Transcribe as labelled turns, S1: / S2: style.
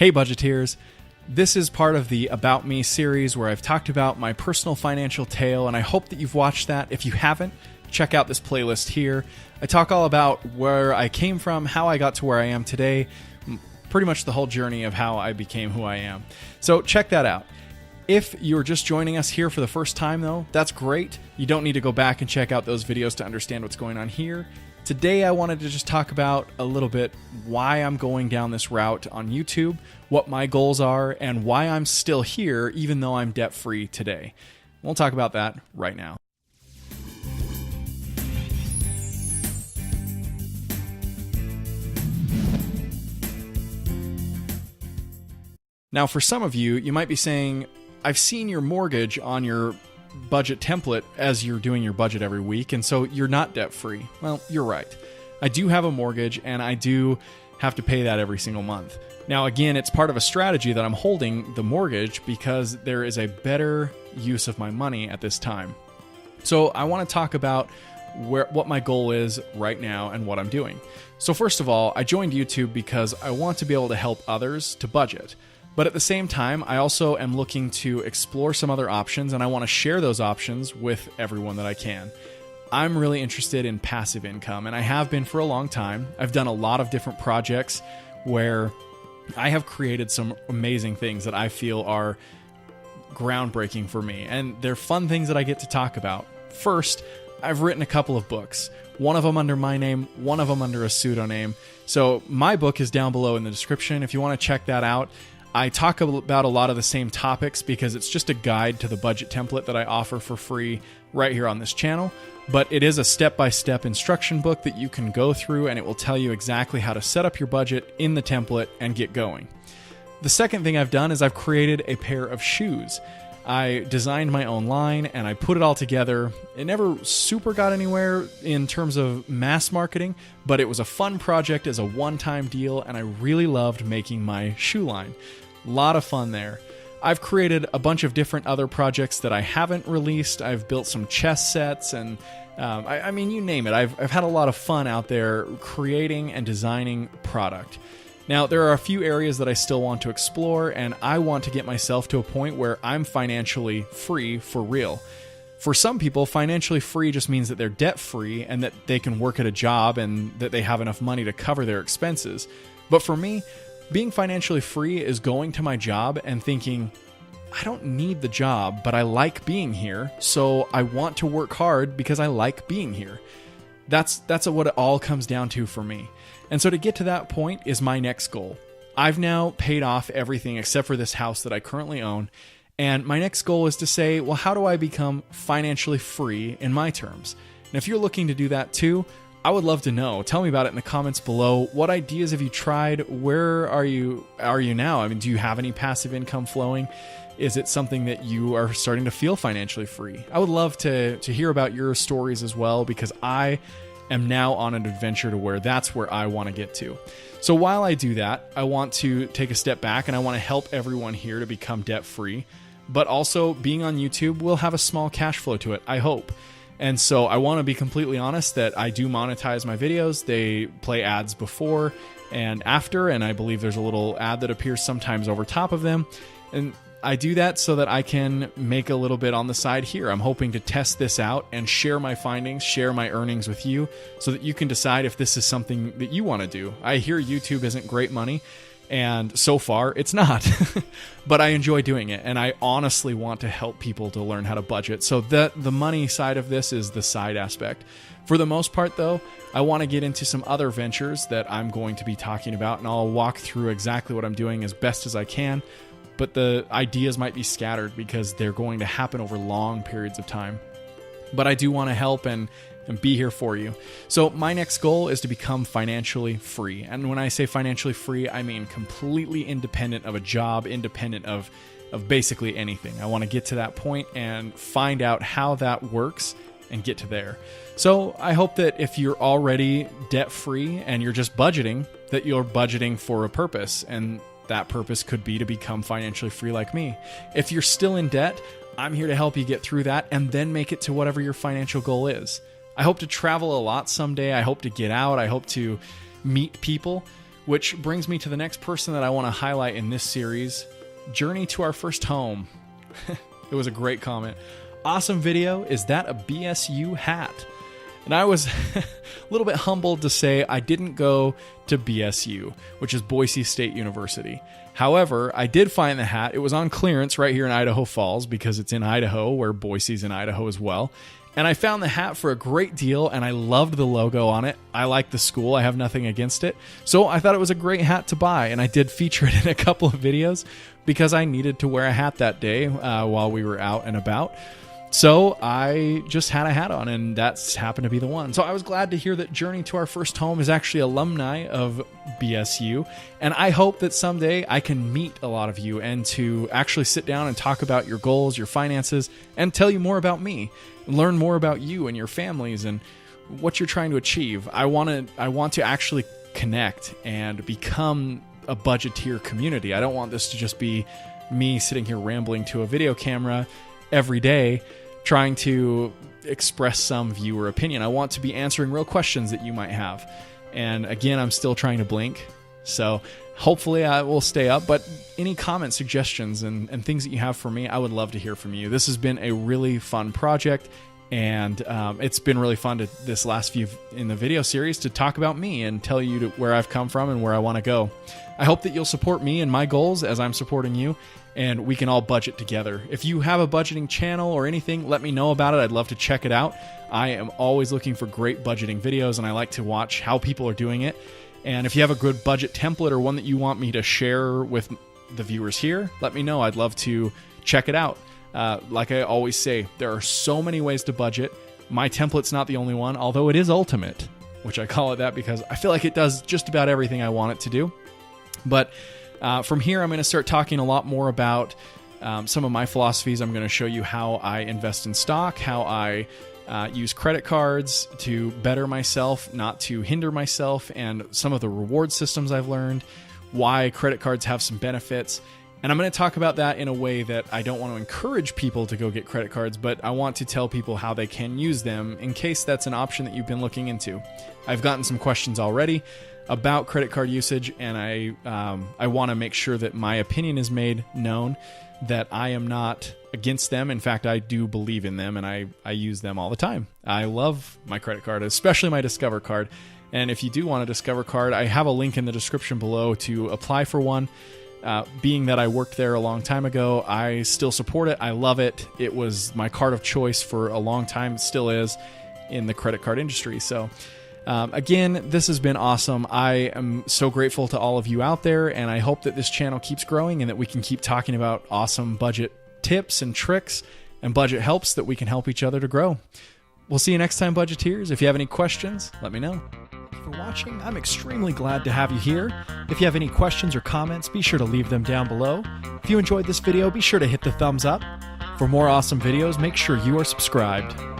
S1: Hey Budgeteers, this is part of the About Me series where I've talked about my personal financial tale, and I hope that you've watched that. If you haven't, check out this playlist here. I talk all about where I came from, how I got to where I am today, pretty much the whole journey of how I became who I am. So check that out. If you're just joining us here for the first time though, that's great. You don't need to go back and check out those videos to understand what's going on here. Today I wanted to just talk about a little bit why I'm going down this route on YouTube, what my goals are, and why I'm still here even though I'm debt-free today. We'll talk about that right now. Now for some of you, you might be saying, I've seen your mortgage on your budget template as you're doing your budget every week, and so you're not debt-free. Well, you're right. I do have a mortgage, and I do have to pay that every single month. Now, again, it's part of a strategy that I'm holding the mortgage because there is a better use of my money at this time. So I want to talk about what my goal is right now and what I'm doing. So first of all, I joined YouTube because I want to be able to help others to budget. But at the same time, I also am looking to explore some other options, and I want to share those options with everyone that I can. I'm really interested in passive income, and I have been for a long time. I've done a lot of different projects where I have created some amazing things that I feel are groundbreaking for me, and they're fun things that I get to talk about. First, I've written a couple of books, one of them under my name, one of them under a pseudonym. So my book is down below in the description if you want to check that out. I talk about a lot of the same topics because it's just a guide to the budget template that I offer for free right here on this channel. But it is a step-by-step instruction book that you can go through, and it will tell you exactly how to set up your budget in the template and get going. The second thing I've done is I've created a pair of shoes. I designed my own line and I put it all together. It never super got anywhere in terms of mass marketing, but it was a fun project as a one-time deal, and I really loved making my shoe line. A lot of fun there. I've created a bunch of different other projects that I haven't released. I've built some chess sets, and I mean, you name it. I've had a lot of fun out there creating and designing product. Now, there are a few areas that I still want to explore, and I want to get myself to a point where I'm financially free for real. For some people, financially free just means that they're debt-free and that they can work at a job and that they have enough money to cover their expenses. But for me, being financially free is going to my job and thinking, I don't need the job, but I like being here, so I want to work hard because I like being here. That's what it all comes down to for me. And so to get to that point is my next goal. I've now paid off everything except for this house that I currently own. And my next goal is to say, well, how do I become financially free in my terms? And if you're looking to do that too, I would love to know. Tell me about it in the comments below. What ideas have you tried? Where are you now? I mean, do you have any passive income flowing? Is it something that you are starting to feel financially free? I would love to hear about your stories as well, because I am now on an adventure to where that's where I want to get to. So while I do that, I want to take a step back and I want to help everyone here to become debt-free, but also being on YouTube will have a small cash flow to it, I hope. And so I want to be completely honest that I do monetize my videos. They play ads before and after, and I believe there's a little ad that appears sometimes over top of them. And I do that so that I can make a little bit on the side here. I'm hoping to test this out and share my findings, share my earnings with you so that you can decide if this is something that you want to do. I hear YouTube isn't great money, and so far it's not, but I enjoy doing it. And I honestly want to help people to learn how to budget. So the money side of this is the side aspect. For the most part though, I want to get into some other ventures that I'm going to be talking about, and I'll walk through exactly what I'm doing as best as I can. But the ideas might be scattered because they're going to happen over long periods of time. But I do want to help and be here for you. So my next goal is to become financially free. And when I say financially free, I mean completely independent of a job, independent of basically anything. I want to get to that point and find out how that works and get to there. So I hope that if you're already debt-free and you're just budgeting, that you're budgeting for a purpose, and that purpose could be to become financially free like me. If you're still in debt, I'm here to help you get through that and then make it to whatever your financial goal is. I hope to travel a lot someday. I hope to get out. I hope to meet people. Which brings me to the next person that I want to highlight in this series, Journey to Our First Home. It was a great comment. Awesome video. Is that a BSU hat? And I was a little bit humbled to say I didn't go to BSU, which is Boise State University. However, I did find the hat. It was on clearance right here in Idaho Falls because it's in Idaho, where Boise's in Idaho as well. And I found the hat for a great deal, and I loved the logo on it. I like the school. I have nothing against it. So I thought it was a great hat to buy, and I did feature it in a couple of videos because I needed to wear a hat that day while we were out and about. So I just had a hat on, and that's happened to be the one. So I was glad to hear that Journey to Our First Home is actually alumni of BSU, and I hope that someday I can meet a lot of you and to actually sit down and talk about your goals, your finances, and tell you more about me, and learn more about you and your families and what you're trying to achieve. I want to actually connect and become a budgeteer community. I don't want this to just be me sitting here rambling to a video camera every day trying to express some viewer opinion. I want to be answering real questions that you might have. And again, I'm still trying to blink, so hopefully I will stay up. But any comments, suggestions, and things that you have for me, I would love to hear from you. This has been a really fun project, and it's been really fun to this last few in the video series to talk about me and tell you where I've come from and where I want to go. I hope that you'll support me and my goals as I'm supporting you, and we can all budget together. If you have a budgeting channel or anything, let me know about it. I'd love to check it out. I am always looking for great budgeting videos, and I like to watch how people are doing it. And if you have a good budget template or one that you want me to share with the viewers here, let me know. I'd love to check it out. Like I always say, there are so many ways to budget. My template's not the only one, although it is ultimate, which I call it that because I feel like it does just about everything I want it to do. But from here, I'm going to start talking a lot more about some of my philosophies. I'm going to show you how I invest in stock, how I use credit cards to better myself, not to hinder myself, and some of the reward systems I've learned, why credit cards have some benefits. And I'm going to talk about that in a way that I don't want to encourage people to go get credit cards, but I want to tell people how they can use them in case that's an option that you've been looking into. I've gotten some questions already about credit card usage, and I want to make sure that my opinion is made known, that I am not against them. In fact, I do believe in them, and I use them all the time. I love my credit card, especially my Discover card. And if you do want a Discover card, I have a link in the description below to apply for one. Being that I worked there a long time ago, I still support it. I love it. It was my card of choice for a long time. It still is in the credit card industry. So again, this has been awesome. I am so grateful to all of you out there, and I hope that this channel keeps growing and that we can keep talking about awesome budget tips and tricks and budget helps that we can help each other to grow. We'll see you next time, budgeteers. If you have any questions, let me know. For watching, I'm extremely glad to have you here. If you have any questions or comments, be sure to leave them down below. If you enjoyed this video, be sure to hit the thumbs up. For more awesome videos, make sure you are subscribed.